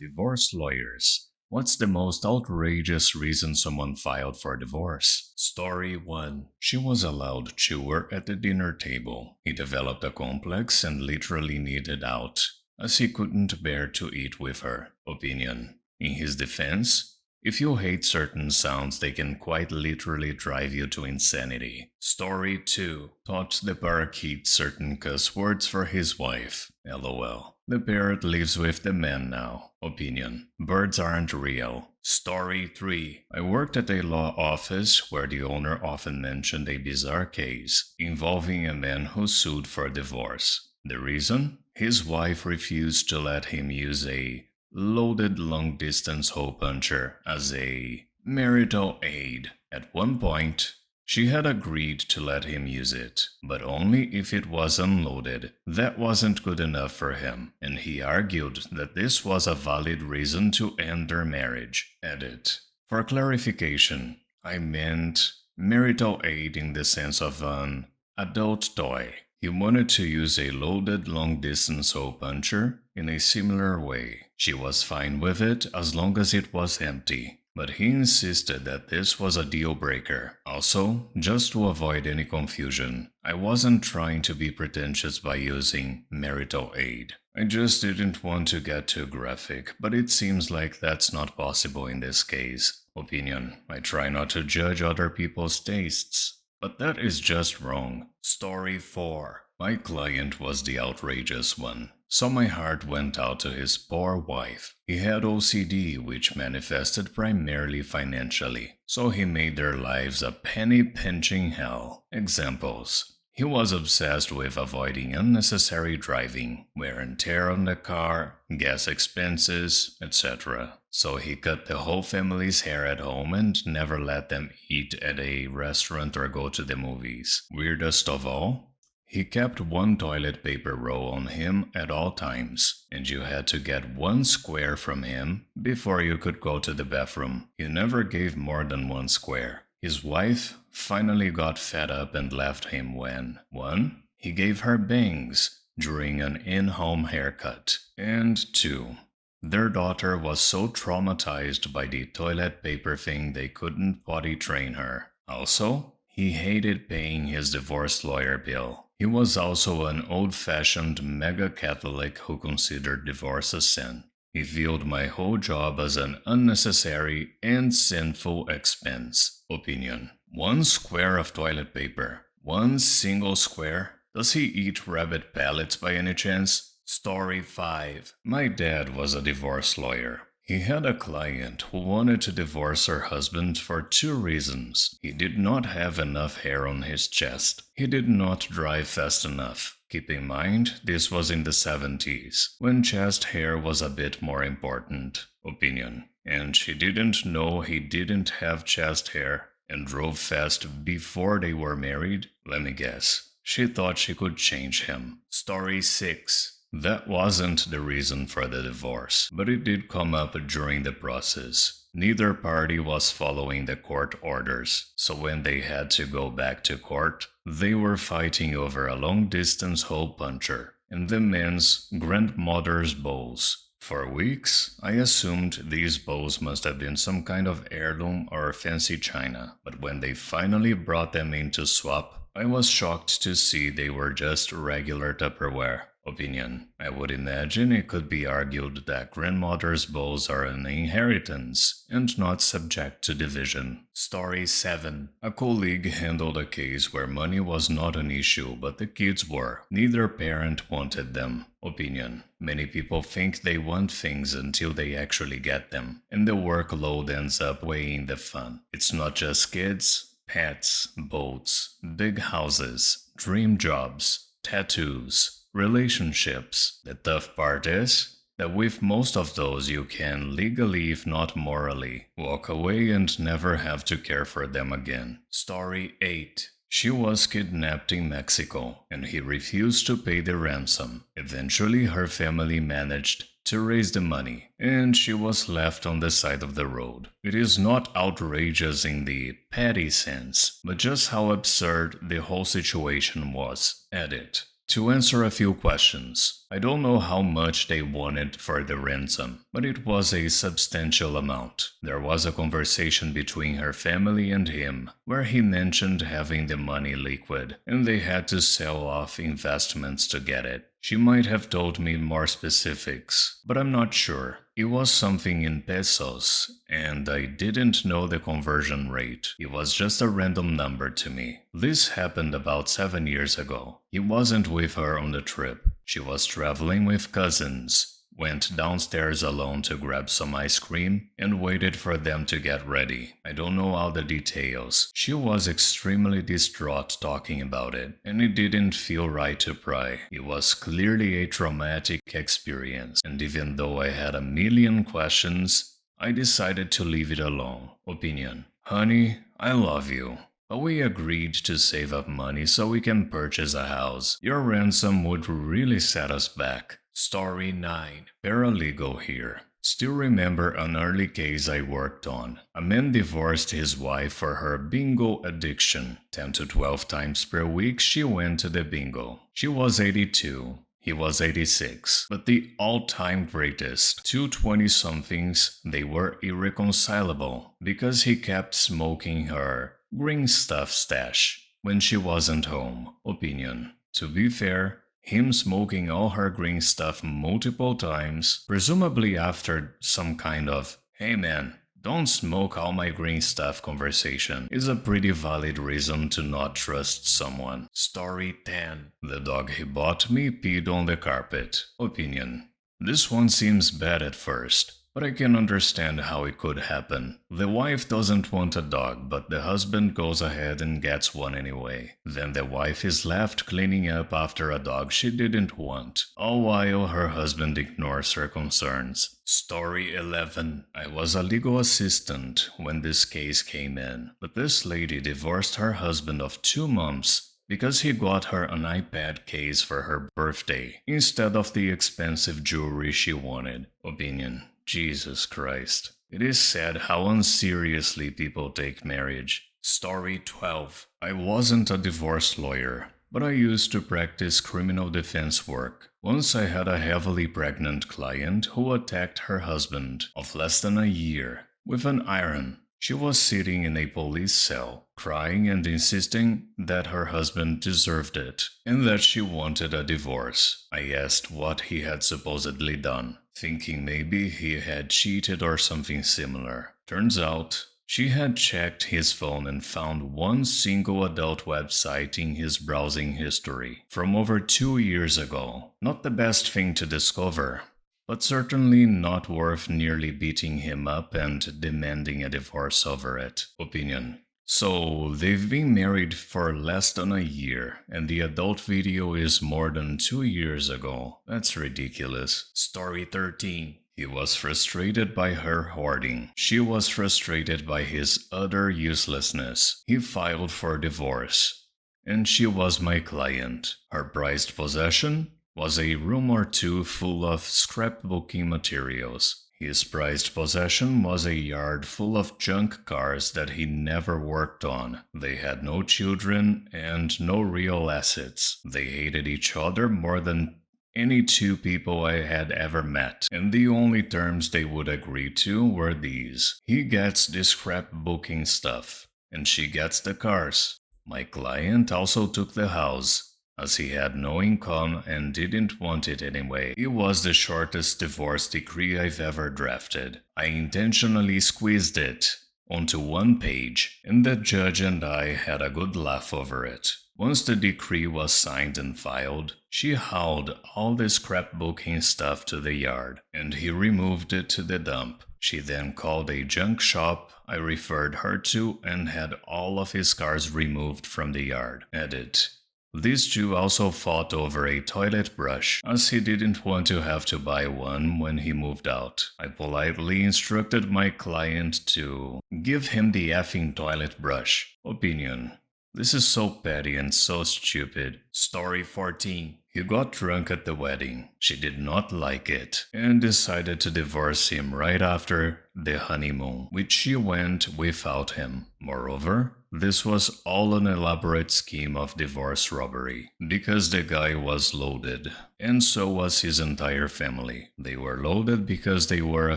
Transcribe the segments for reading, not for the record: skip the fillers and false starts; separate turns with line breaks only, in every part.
Divorce lawyers. What's the most outrageous reason someone filed for divorce? Story 1. She was a loud chewer at the dinner table. He developed a complex and literally needed out, as he couldn't bear to eat with her. Opinion. In his defense, if you hate certain sounds, they can quite literally drive you to insanity. Story 2. Taught the parakeet certain cuss words for his wife. LOL. The parrot lives with the man now. Opinion. Birds aren't real. Story 3. I worked at a law office where the owner often mentioned a bizarre case involving a man who sued for divorce. The reason? His wife refused to let him use a loaded long-distance hole puncher as a marital aid. At one point, she had agreed to let him use it, but only if it was unloaded. That wasn't good enough for him, and he argued that this was a valid reason to end their marriage. Edit. For clarification, I meant marital aid in the sense of an adult toy. He wanted to use a loaded long-distance hole puncher in a similar way. She was fine with it as long as it was empty, but he insisted that this was a deal breaker. Also, just to avoid any confusion, I wasn't trying to be pretentious by using marital aid. I just didn't want to get too graphic, but it seems like that's not possible in this case. Opinion. I try not to judge other people's tastes, but that is just wrong. Story 4. My client was the outrageous one, so my heart went out to his poor wife. He had OCD, which manifested primarily financially, so he made their lives a penny-pinching hell. Examples. He was obsessed with avoiding unnecessary driving, wear and tear on the car, gas expenses, etc. So he cut the whole family's hair at home and never let them eat at a restaurant or go to the movies. Weirdest of all, he kept one toilet paper roll on him at all times, and you had to get one square from him before you could go to the bathroom. He never gave more than one square. His wife finally got fed up and left him when 1. He gave her bangs during an in-home haircut, and 2. Their daughter was so traumatized by the toilet paper thing they couldn't potty train her. Also, he hated paying his divorce lawyer bill. He was also an old-fashioned mega-Catholic who considered divorce a sin. He viewed my whole job as an unnecessary and sinful expense. Opinion. 1 square of toilet paper. 1 single square? Does he eat rabbit pellets by any chance? Story 5. My dad was a divorce lawyer. He had a client who wanted to divorce her husband for 2 reasons. He did not have enough hair on his chest. He did not drive fast enough. Keep in mind, this was in the 70s, when chest hair was a bit more important. Opinion. And she didn't know he didn't have chest hair and drove fast before they were married? Let me guess. She thought she could change him. Story 6. That wasn't the reason for the divorce, but it did come up during the process. Neither party was following the court orders, so when they had to go back to court, they were fighting over a long-distance hole puncher and the man's grandmother's bowls. For weeks, I assumed these bowls must have been some kind of heirloom or fancy china, but when they finally brought them in to swap, I was shocked to see they were just regular Tupperware. Opinion. I would imagine it could be argued that grandmother's bowls are an inheritance and not subject to division. Story 7. A colleague handled a case where money was not an issue but the kids were. Neither parent wanted them. Opinion. Many people think they want things until they actually get them, and the workload ends up weighing the fun. It's not just kids, pets, boats, big houses, dream jobs, tattoos, relationships. The tough part is that with most of those you can legally, if not morally, walk away and never have to care for them again. Story 8. She was kidnapped in Mexico, and he refused to pay the ransom. Eventually, her family managed to raise the money, and she was left on the side of the road. It is not outrageous in the petty sense, but just how absurd the whole situation was. Edit. To answer a few questions. I don't know how much they wanted for the ransom, but it was a substantial amount. There was a conversation between her family and him, where he mentioned having the money liquid, and they had to sell off investments to get it. She might have told me more specifics, but I'm not sure. It was something in pesos, and I didn't know the conversion rate. It was just a random number to me. This happened about 7 years ago. He wasn't with her on the trip. She was traveling with cousins. Went downstairs alone to grab some ice cream and waited for them to get ready. I don't know all the details. She was extremely distraught talking about it, and it didn't feel right to pry. It was clearly a traumatic experience, and even though I had a million questions, I decided to leave it alone. Opinion: honey, I love you, but we agreed to save up money so we can purchase a house. Your ransom would really set us back. Story 9. Paralegal here. Still remember an early case I worked on. A man divorced his wife for her bingo addiction. 10 to 12 times per week she went to the bingo. She was 82. He was 86, but the all-time greatest. Two 20-somethings, they were irreconcilable because he kept smoking her green stuff stash when she wasn't home. Opinion: to be fair, him smoking all her green stuff multiple times, presumably after some kind of "hey man, don't smoke all my green stuff" conversation, is a pretty valid reason to not trust someone. Story 10. The dog he bought me peed on the carpet. Opinion: this one seems bad at first, but I can understand how it could happen. The wife doesn't want a dog, but the husband goes ahead and gets one anyway. Then the wife is left cleaning up after a dog she didn't want, all while her husband ignores her concerns. Story 11. I was a legal assistant when this case came in, but this lady divorced her husband of 2 months because he got her an iPad case for her birthday instead of the expensive jewelry she wanted. Opinion: Jesus Christ. It is sad how unseriously people take marriage. Story 12. I wasn't a divorce lawyer, but I used to practice criminal defense work. Once I had a heavily pregnant client who attacked her husband of less than a year with an iron. She was sitting in a police cell, crying and insisting that her husband deserved it and that she wanted a divorce. I asked what he had supposedly done, thinking maybe he had cheated or something similar. Turns out, she had checked his phone and found one single adult website in his browsing history from over 2 years ago. Not the best thing to discover, but certainly not worth nearly beating him up and demanding a divorce over it. Opinion: so they've been married for less than a year, and the adult video is more than 2 years ago. That's ridiculous. Story 13. He was frustrated by her hoarding. She was frustrated by his utter uselessness. He filed for divorce, and she was my client. Her prized possession was a room or two full of scrapbooking materials. His prized possession was a yard full of junk cars that he never worked on. They had no children and no real assets. They hated each other more than any two people I had ever met, and the only terms they would agree to were these: he gets the scrapbooking stuff, and she gets the cars. My client also took the house, as he had no income and didn't want it anyway. It was the shortest divorce decree I've ever drafted. I intentionally squeezed it onto 1 page, and the judge and I had a good laugh over it. Once the decree was signed and filed, she hauled all the scrapbooking stuff to the yard, and he removed it to the dump. She then called a junk shop I referred her to and had all of his cars removed from the yard. Edit: these two also fought over a toilet brush, as he didn't want to have to buy one when he moved out. I politely instructed my client to give him the effing toilet brush. Opinion: this is so petty and so stupid. Story 14. He got drunk at the wedding. She did not like it and decided to divorce him right after the honeymoon, which she went without him. Moreover, this was all an elaborate scheme of divorce robbery because the guy was loaded, and so was his entire family. They were loaded because they were a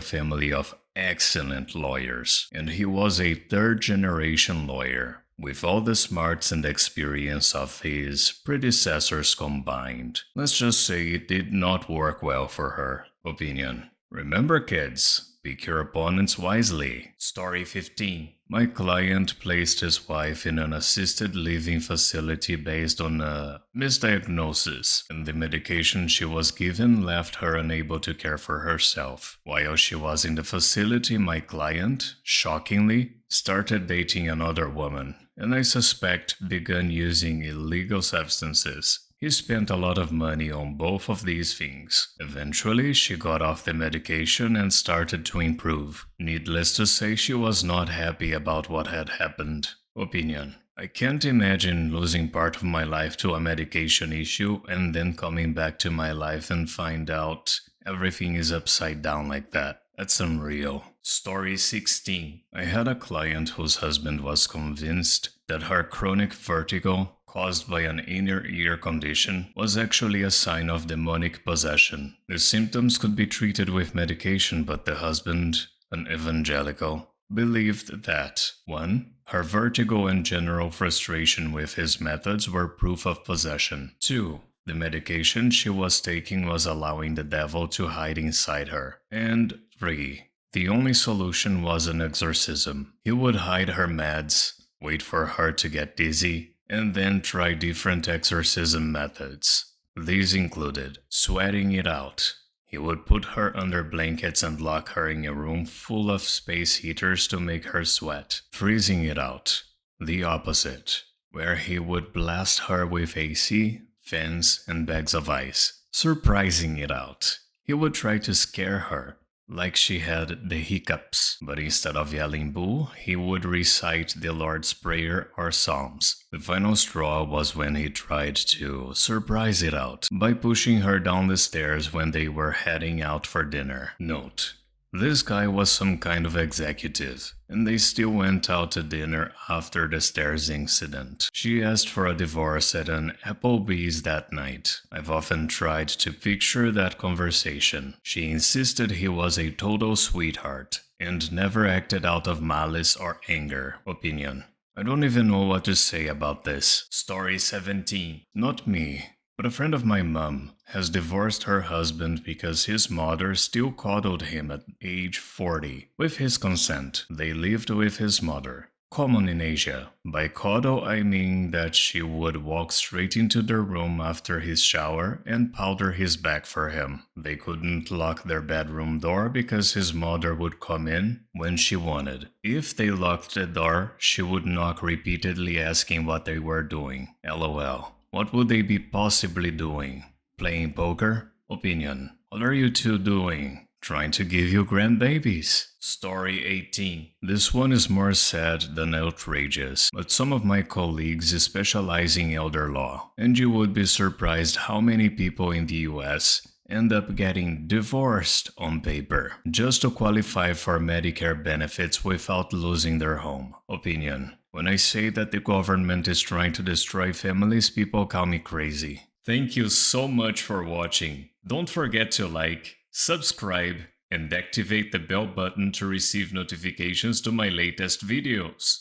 family of excellent lawyers, and he was a third-generation lawyer, with all the smarts and experience of his predecessors combined. Let's just say it did not work well for her. Opinion. Remember, kids, pick your opponents wisely. Story 15. My client placed his wife in an assisted living facility based on a misdiagnosis, and the medication she was given left her unable to care for herself. While she was in the facility, my client, shockingly, started dating another woman, and I suspect began using illegal substances. He spent a lot of money on both of these things. Eventually, she got off the medication and started to improve. Needless to say, she was not happy about what had happened. Opinion. I can't imagine losing part of my life to a medication issue and then coming back to my life and find out everything is upside down like that. That's unreal. Story 16. I had a client whose husband was convinced that her chronic vertigo caused by an inner ear condition was actually a sign of demonic possession. The symptoms could be treated with medication, but the husband, an evangelical, believed that 1. Her vertigo and general frustration with his methods were proof of possession. 2. The medication she was taking was allowing the devil to hide inside her. And 3. The only solution was an exorcism. He would hide her meds, wait for her to get dizzy, and then try different exorcism methods. These included sweating it out. He would put her under blankets and lock her in a room full of space heaters to make her sweat. Freezing it out. The opposite, where he would blast her with AC, fans, and bags of ice. Surprising it out. He would try to scare her, like she had the hiccups, but instead of yelling boo, he would recite the Lord's Prayer or Psalms. The final straw was when he tried to surprise it out by pushing her down the stairs when they were heading out for dinner. Note: this guy was some kind of executive, and they still went out to dinner after the stairs incident. She asked for a divorce at an Applebee's that night. I've often tried to picture that conversation. She insisted he was a total sweetheart and never acted out of malice or anger. Opinion. I don't even know what to say about this. Story 17. Not me, but a friend of my mom has divorced her husband because his mother still coddled him at age 40. With his consent, they lived with his mother. Common in Asia. By coddle, I mean that she would walk straight into their room after his shower and powder his back for him. They couldn't lock their bedroom door because his mother would come in when she wanted. If they locked the door, she would knock repeatedly asking what they were doing. LOL. What would they be possibly doing? Playing poker? Opinion. What are you two doing? Trying to give you grandbabies. Story 18. This one is more sad than outrageous, but some of my colleagues specialize in elder law, and you would be surprised how many people in the US end up getting divorced on paper just to qualify for Medicare benefits without losing their home. Opinion. When I say that the government is trying to destroy families, people call me crazy. Thank you so much for watching. Don't forget to like, subscribe, and activate the bell button to receive notifications to my latest videos.